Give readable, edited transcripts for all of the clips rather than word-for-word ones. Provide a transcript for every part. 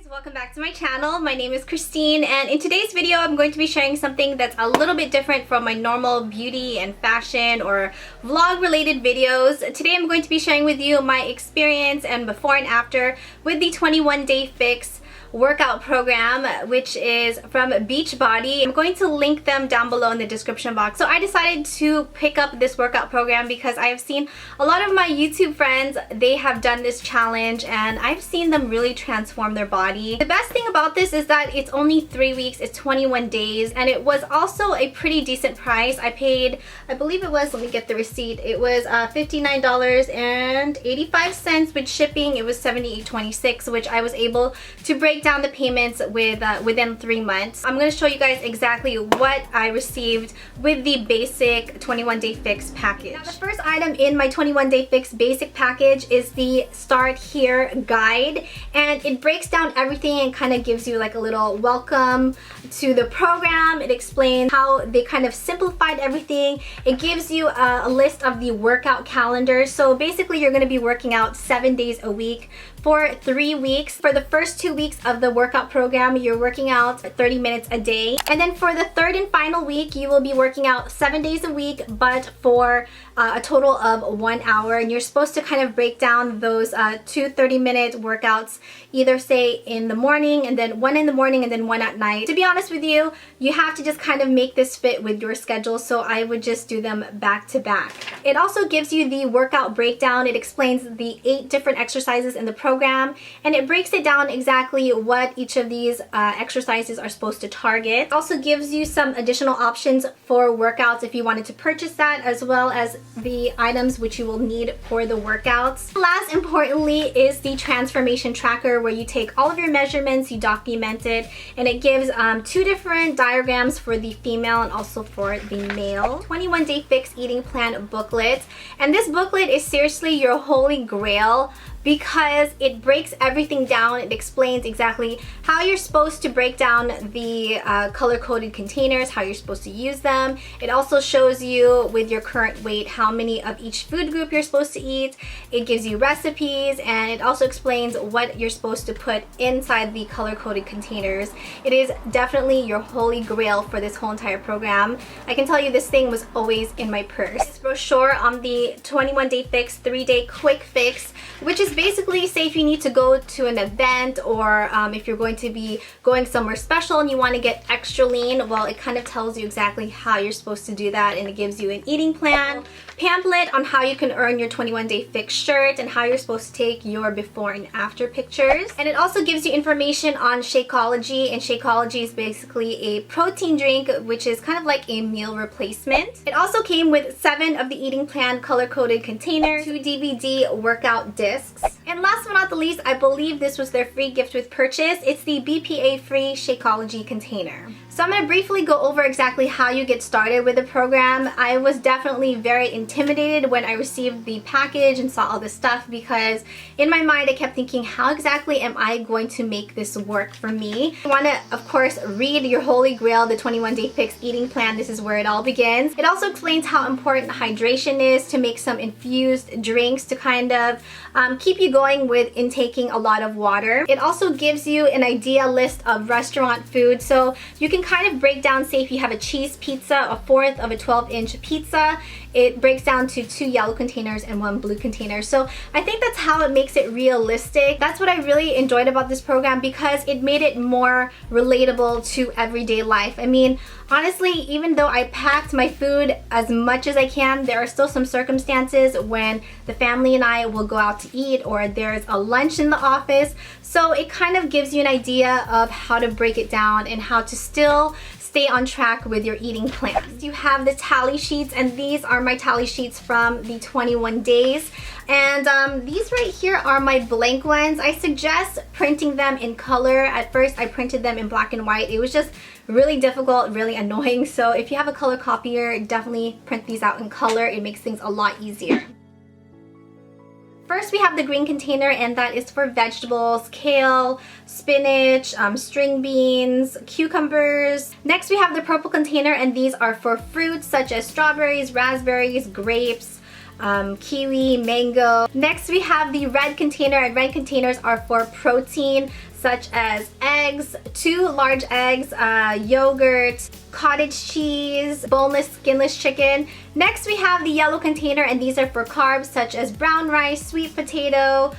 welcome back to my channel. My name is Christine, and in today's video I'm going to be sharing something that's a little bit different from my normal beauty and fashion or vlog related videos. Today I'm going to be sharing with you my experience and before and after with the 21 Day Fix workout program, which is from Beachbody. I'm going to link them down below in the description box. So I decided to pick up this workout program because I have seen a lot of my YouTube friends, they have done this challenge and I've seen them really transform their body. The best thing about this is that it's only 3 weeks, it's 21 days, and it was also a pretty decent price. I paid, I believe it was, let me get the receipt, it was $59.85 with shipping. It was $78.26, which I was able to break down the payments with within 3 months. I'm going to show you guys exactly what I received with the basic 21 Day Fix package. Now, the first item in my 21 Day Fix basic package is the Start Here guide, and it breaks down everything and kind of gives you like a little welcome to the program. It explains how they kind of simplified everything. It gives you a list of the workout calendar. So basically you're going to be working out 7 days a week for 3 weeks. For the first 2 weeks of the workout program, you're working out 30 minutes a day. And then for the third and final week, you will be working out 7 days a week, but for a total of 1 hour. And you're supposed to kind of break down those 2 30-minute workouts, either say in the morning and then one in the morning and then one at night. To be honest with you, you have to just kind of make this fit with your schedule. So I would just do them back to back. It also gives you the workout breakdown. It explains the 8 different exercises in the program, and it breaks it down exactly what each of these exercises are supposed to target. It also gives you some additional options for workouts if you wanted to purchase that, as well as the items which you will need for the workouts. Last importantly is the transformation tracker, where you take all of your measurements, you document it, and it gives 2 different diagrams for the female and also for the male. 21 Day Fix eating plan booklet, and this booklet is seriously your holy grail because it breaks everything down. It explains exactly how you're supposed to break down the color-coded containers, how you're supposed to use them. It also shows you with your current weight how many of each food group you're supposed to eat. It gives you recipes, and it also explains what you're supposed to put inside the color-coded containers. It is definitely your holy grail for this whole entire program. I can tell you this thing was always in my purse. This brochure on the 21 Day Fix 3-day quick fix, which is basically, say if you need to go to an event, or if you're going to be going somewhere special and you want to get extra lean, well, it kind of tells you exactly how you're supposed to do that, and it gives you an eating plan, pamphlet on how you can earn your 21 Day Fix shirt, and how you're supposed to take your before and after pictures. And it also gives you information on Shakeology, and Shakeology is basically a protein drink, which is kind of like a meal replacement. It also came with 7 of the eating plan color-coded containers, 2 DVD workout discs. And last but not the least, I believe this was their free gift with purchase. It's the BPA-free Shakeology container. So I'm going to briefly go over exactly how you get started with the program. I was definitely very intimidated when I received the package and saw all this stuff, because in my mind I kept thinking, how exactly am I going to make this work for me? You want to, of course, read your holy grail, the 21 Day Fix eating plan. This is where it all begins. It also explains how important hydration is, to make some infused drinks to kind of keep you going with intaking a lot of water. It also gives you an idea list of restaurant food, so you can kind of break down, say if you have a cheese pizza, a fourth of a 12-inch pizza, it breaks down to 2 yellow containers and 1 blue container. So I think that's how it makes it realistic. That's what I really enjoyed about this program, because it made it more relatable to everyday life. I mean, honestly, even though I packed my food as much as I can, there are still some circumstances when the family and I will go out to eat, or there's a lunch in the office. So it kind of gives you an idea of how to break it down and how to still stay on track with your eating plans. You have the tally sheets, and these are my tally sheets from the 21 days. And these right here are my blank ones. I suggest printing them in color. At first I printed them in black and white. It was just really difficult, really annoying. So if you have a color copier, definitely print these out in color. It makes things a lot easier. First, we have the green container, and that is for vegetables, kale, spinach, string beans, cucumbers. Next, we have the purple container, and these are for fruits such as strawberries, raspberries, grapes, kiwi, mango. Next, we have the red container, and red containers are for protein such as eggs, 2 large eggs, yogurt, cottage cheese, boneless, skinless chicken. Next, we have the yellow container, and these are for carbs such as brown rice, sweet potato,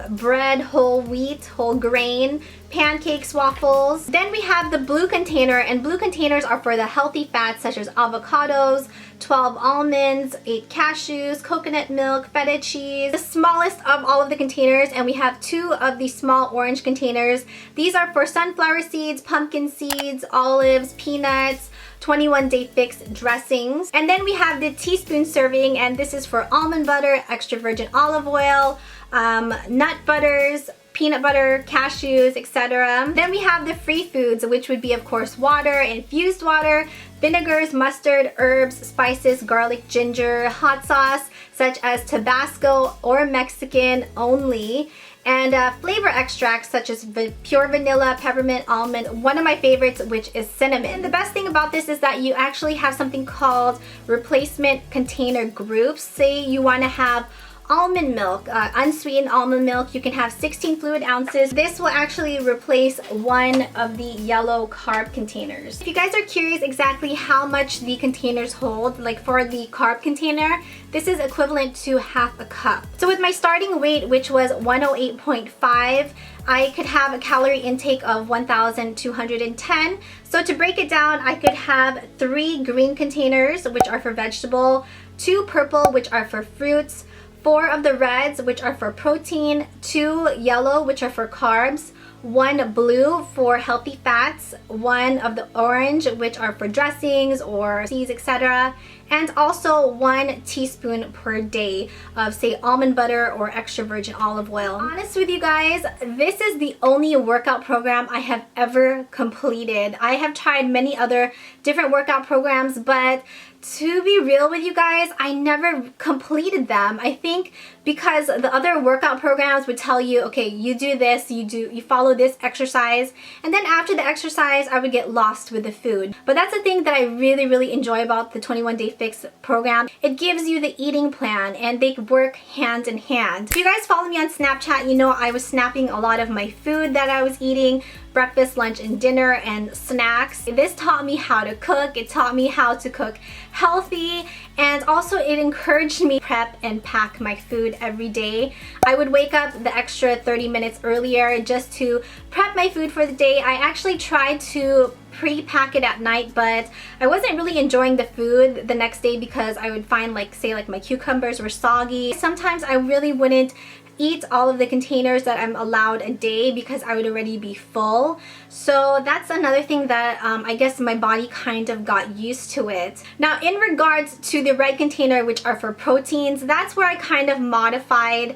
bread, whole wheat, whole grain, pancakes, waffles. Then we have the blue container, and blue containers are for the healthy fats such as avocados, 12 almonds, 8 cashews, coconut milk, feta cheese. The smallest of all of the containers, and we have 2 of the small orange containers. These are for sunflower seeds, pumpkin seeds, olives, peanuts, 21-day fix dressings. And then we have the teaspoon serving, and this is for almond butter, extra virgin olive oil, nut butters, peanut butter, cashews, etc. Then we have the free foods, which would be of course water, infused water, vinegars, mustard, herbs, spices, garlic, ginger, hot sauce such as Tabasco or Mexican only, and flavor extracts such as pure vanilla, peppermint, almond, one of my favorites, which is cinnamon. And the best thing about this is that you actually have something called replacement container groups. Say you want to have almond milk, unsweetened almond milk, you can have 16 fluid ounces. This will actually replace one of the yellow carb containers. If you guys are curious exactly how much the containers hold, like for the carb container, this is equivalent to half a cup. So with my starting weight, which was 108.5, I could have a calorie intake of 1,210. So to break it down, I could have 3 green containers, which are for vegetable, 2 purple, which are for fruits, 4 of the reds, which are for protein, 2 yellow, which are for carbs, 1 blue for healthy fats, 1 of the orange, which are for dressings or seeds, etc. And also 1 teaspoon per day of, say, almond butter or extra virgin olive oil. Honest with you guys, this is the only workout program I have ever completed. I have tried many other different workout programs, but to be real with you guys, I never completed them. I think because the other workout programs would tell you, okay, you do this, you follow this exercise, and then after the exercise, I would get lost with the food. But that's the thing that I really enjoy about the 21-Day Fix program. It gives you the eating plan, and they work hand in hand. If you guys follow me on Snapchat, you know I was snapping a lot of my food that I was eating, breakfast, lunch, and dinner, and snacks. This taught me how to cook. It taught me how to cook healthy, and also it encouraged me to prep and pack my food every day. I would wake up the extra 30 minutes earlier just to prep my food for the day. I actually tried to pre-pack it at night, but I wasn't really enjoying the food the next day because I would find, like, say, like my cucumbers were soggy. Sometimes I really wouldn't eat all of the containers that I'm allowed a day because I would already be full. So that's another thing that I guess my body kind of got used to it. Now, in regards to the red container, which are for proteins, that's where I kind of modified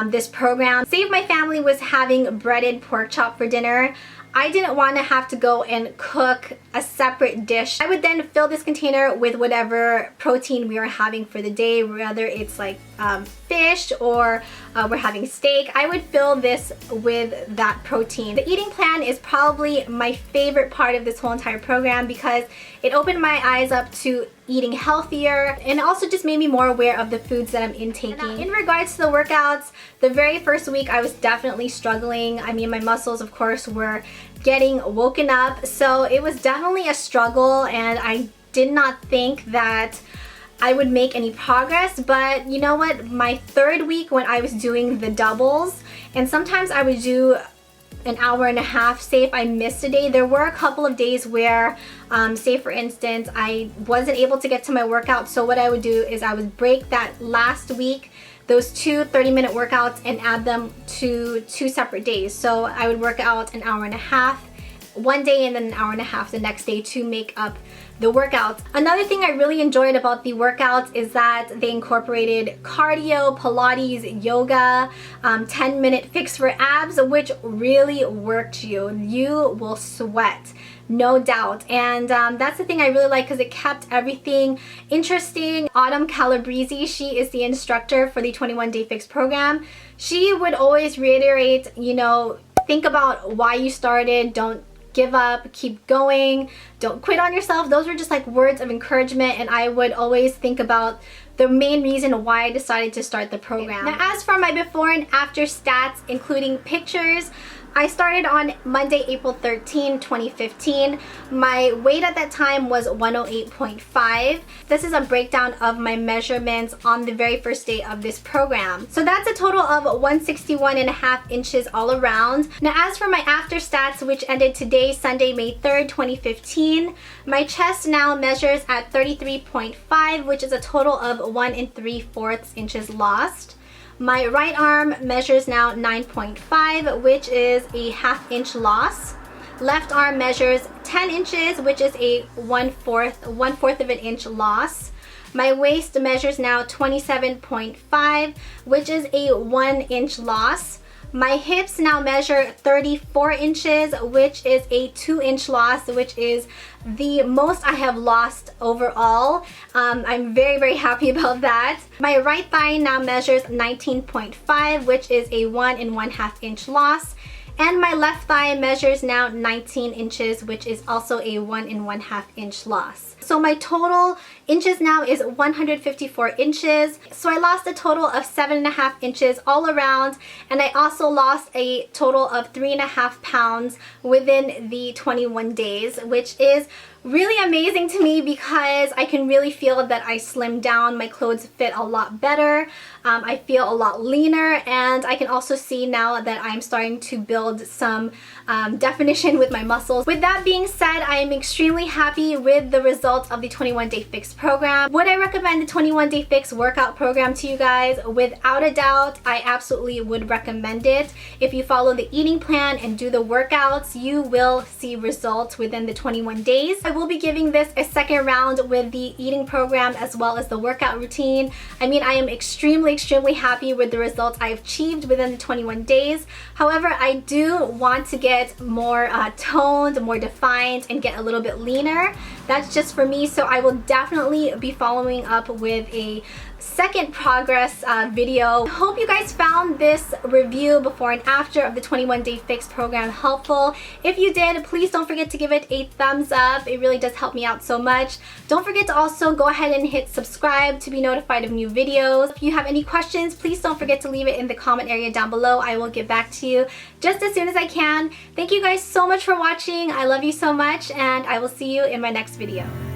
this program. Say if my family was having breaded pork chop for dinner, I didn't want to have to go and cook a separate dish. I would then fill this container with whatever protein we are having for the day, whether it's like fish or we're having steak. I would fill this with that protein. The eating plan is probably my favorite part of this whole entire program because it opened my eyes up to eating healthier, and also just made me more aware of the foods that I'm intaking. In regards to the workouts, the very first week I was definitely struggling. I mean, my muscles, of course, were getting woken up, so it was definitely a struggle, and I did not think that I would make any progress. But you know what? My third week, when I was doing the doubles, and sometimes I would do an hour and a half, say if I missed a day. There were a couple of days where, say for instance, I wasn't able to get to my workout, so what I would do is I would break that last week, those 2 30-minute workouts, and add them to 2 separate days. So I would work out an hour and a half one day and then an hour and a half the next day to make up the workouts. Another thing I really enjoyed about the workouts is that they incorporated cardio, Pilates, yoga, 10-minute fix for abs, which really worked you. You will sweat, no doubt. And that's the thing I really like because it kept everything interesting. Autumn Calabrese, she is the instructor for the 21-Day Fix program. She would always reiterate, you know, think about why you started, don't give up, keep going, don't quit on yourself. Those were just like words of encouragement, and I would always think about the main reason why I decided to start the program. Now, as for my before and after stats, including pictures, I started on Monday, April 13, 2015. My weight at that time was 108.5. This is a breakdown of my measurements on the very first day of this program. So that's a total of 161.5 inches all around. Now as for my after stats, which ended today, Sunday, May 3rd, 2015, my chest now measures at 33.5, which is a total of 1 3/4 inches lost. My right arm measures now 9.5, which is a 1/2 inch loss. Left arm measures 10 inches, which is a 1/4 of an inch loss. My waist measures now 27.5, which is a 1 inch loss. My hips now measure 34 inches, which is a 2 inch loss, which is the most I have lost overall. I'm very, very happy about that. My right thigh now measures 19.5, which is a 1 1/2 inch loss. And my left thigh measures now 19 inches, which is also a 1 1/2 inch loss. So my total inches now is 154 inches. So I lost a total of 7.5 inches all around, and I also lost a total of 3.5 pounds within the 21 days, which is really amazing to me because I can really feel that I slimmed down. My clothes fit a lot better. I feel a lot leaner, and I can also see now that I'm starting to build some definition with my muscles. With that being said, I am extremely happy with the results of the 21 Day Fix program. Would I recommend the 21 Day Fix workout program to you guys? Without a doubt, I absolutely would recommend it. If you follow the eating plan and do the workouts, you will see results within the 21 days. I will be giving this a second round with the eating program as well as the workout routine. I mean, I am extremely happy with the results I've achieved within the 21 days. However, I do want to get more toned, more defined, and get a little bit leaner. That's just for me, so I will definitely be following up with a second progress video. Hope you guys found this review before and after of the 21 Day Fix program helpful. If you did, please don't forget to give it a thumbs up. It really does help me out so much. Don't forget to also go ahead and hit subscribe to be notified of new videos. If you have any questions, please don't forget to leave it in the comment area down below. I will get back to you just as soon as I can. Thank you guys so much for watching. I love you so much, and I will see you in my next video.